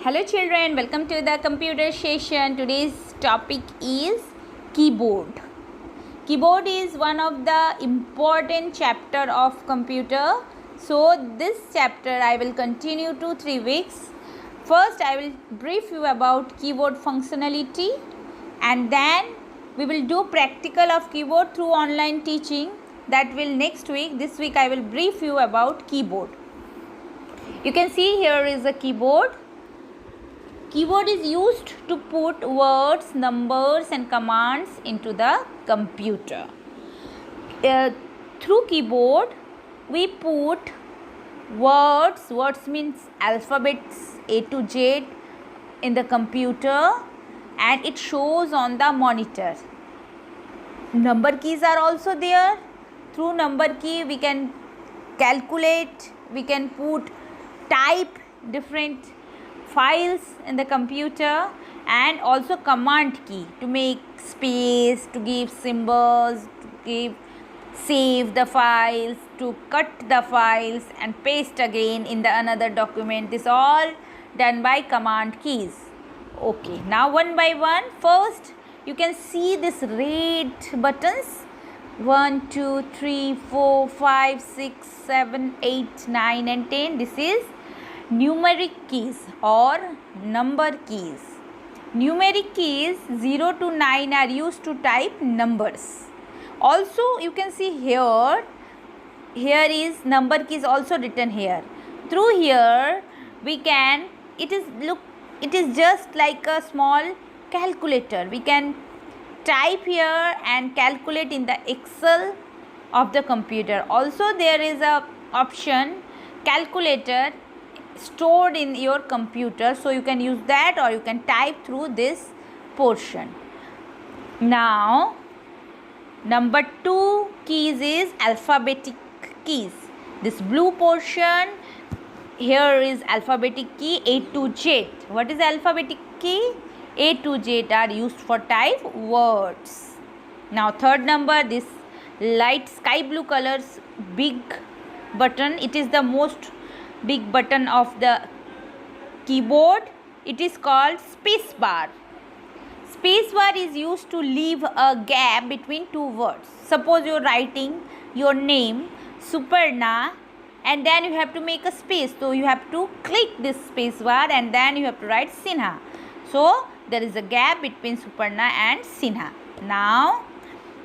Hello children, welcome to the computer session. Today's topic is keyboard. Keyboard is one of the important chapter of computer. So this chapter I will continue to 3 weeks. First I will brief you about keyboard functionality and then we will do practical of keyboard through online teaching. That will next week. This week I will brief you about keyboard. You can see here is a keyboard. Keyboard is used to put words, numbers and commands into the computer. Through keyboard we put words means alphabets A to Z in the computer and it shows on the monitor. Number keys are also there. Through number key we can calculate, we can type different files in the computer, and also command key to make space, to give symbols, to save the files, to cut the files and paste again in the another document. This all done by command keys. Okay, now one by one. First you can see this red buttons 1 2 3 4 5 6 7 8 9 and 10. This is numeric keys or number keys. Numeric keys 0 to 9 are used to type numbers. Also you can see here is number keys also written here. Through here we can, it is just like a small calculator. We can type here and calculate in the Excel of the computer. Also there is a option calculator stored in your computer, so you can use that or you can type through this portion. Now number 2 keys is alphabetic keys. This blue portion here is alphabetic key A to Z. What is alphabetic key? A to Z are used for type words. Now third number, this light sky blue colors big button, it is the most big button of the keyboard. It is called space bar. Space bar is used to leave a gap between two words. Suppose you are writing your name Suparna and then you have to make a space, so you have to click this space bar and then you have to write Sinha. So there is a gap between Suparna and Sinha. Now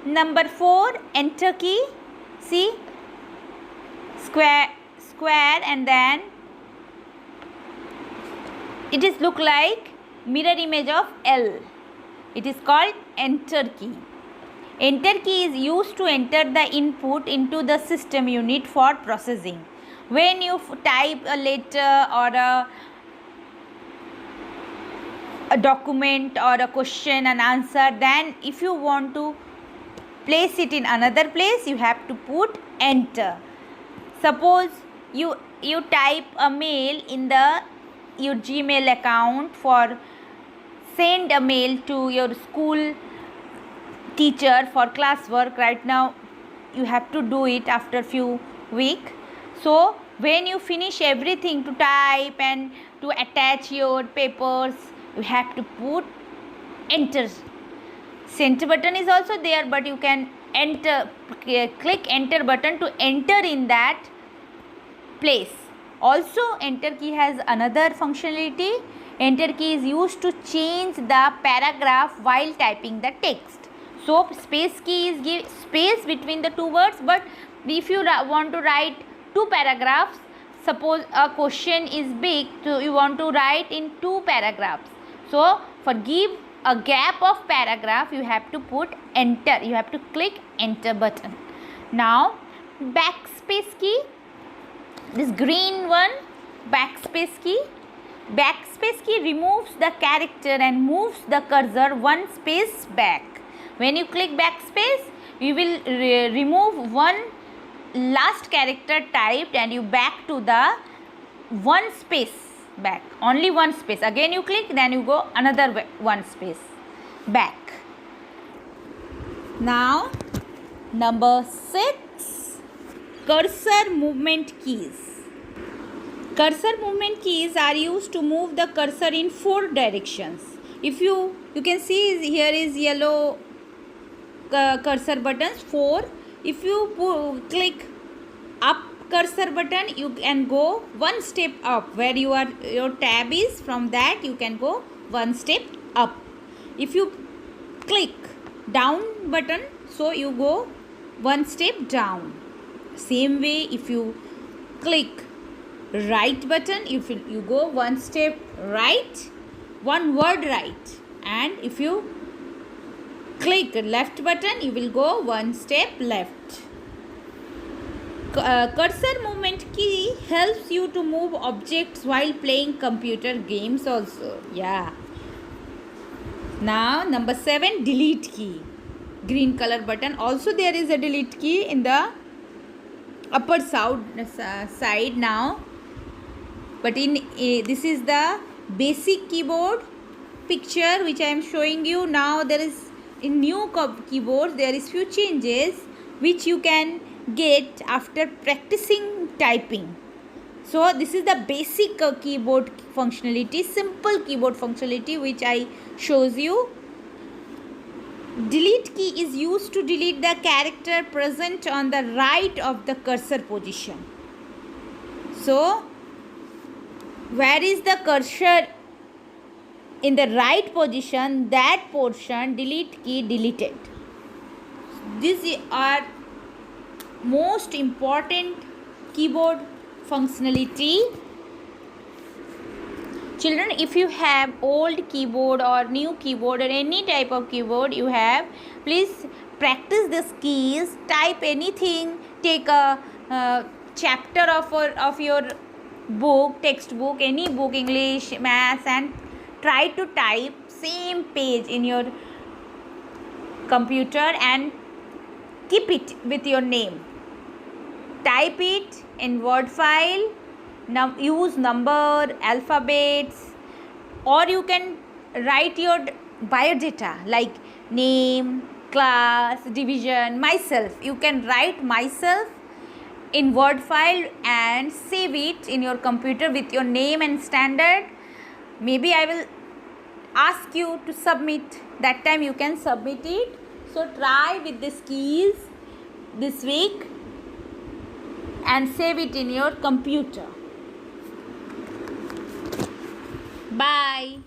number 4, enter key. See, square and then it is look like mirror image of L. It is called enter key. Enter key is used to enter the input into the system unit for processing. When you type a letter or a document or a question and answer, then if you want to place it in another place, you have to put enter. Suppose you type a mail in your Gmail account for send a mail to your school teacher for classwork. Right now you have to do it after few weeks. So when you finish everything to type and to attach your papers, you have to put enter. Center button is also there, but you can click enter button to enter in that place. Also enter key has another functionality. Enter key is used to change the paragraph while typing the text. So space key is give space between the two words, but if you want to write 2 paragraphs, suppose a question is big, so you want to write in 2 paragraphs. So for give a gap of paragraph, you have to put enter. You have to click enter button. Now backspace key, this green one, backspace key. Backspace key removes the character and moves the cursor one space back. When you click backspace, you will remove one last character typed and you back to the one space back. Only one space. Again you click, then you go another one space back. Now number 6, cursor movement keys. Cursor movement keys are used to move the cursor in 4 directions. If you can see here is yellow cursor buttons 4. If you click up cursor button, you can go one step up where your tab is. From that you can go one step up. If you click down button, so you go one step down. Same way, if you click right button, if you go one step right, one word right, and if you click left button, you will go one step left. Cursor movement key helps you to move objects while playing computer games also. Yeah. Now number 7, delete key. Green color button. Also there is a delete key in the upper side now. But this is the basic keyboard picture which I am showing you. Now there is in new keyboard there is few changes which you can get after practicing typing. So this is the basic keyboard functionality, simple keyboard functionality which I shows you. Delete key is used to delete the character present on the right of the cursor position. So where is the cursor in the right position, that portion delete key deleted. These are most important keyboard functionality. Children, if you have old keyboard or new keyboard or any type of keyboard you have, please practice these keys, type anything, take a chapter of your book, textbook, any book, English, maths, and try to type same page in your computer and keep it with your name. Type it in Word file, use number, alphabets, or you can write your biodata like name, class, division, myself. You can write myself in Word file and save it in your computer with your name and standard. Maybe I will ask you to submit, that time you can submit it. So try with these keys this week and save it in your computer. Bye.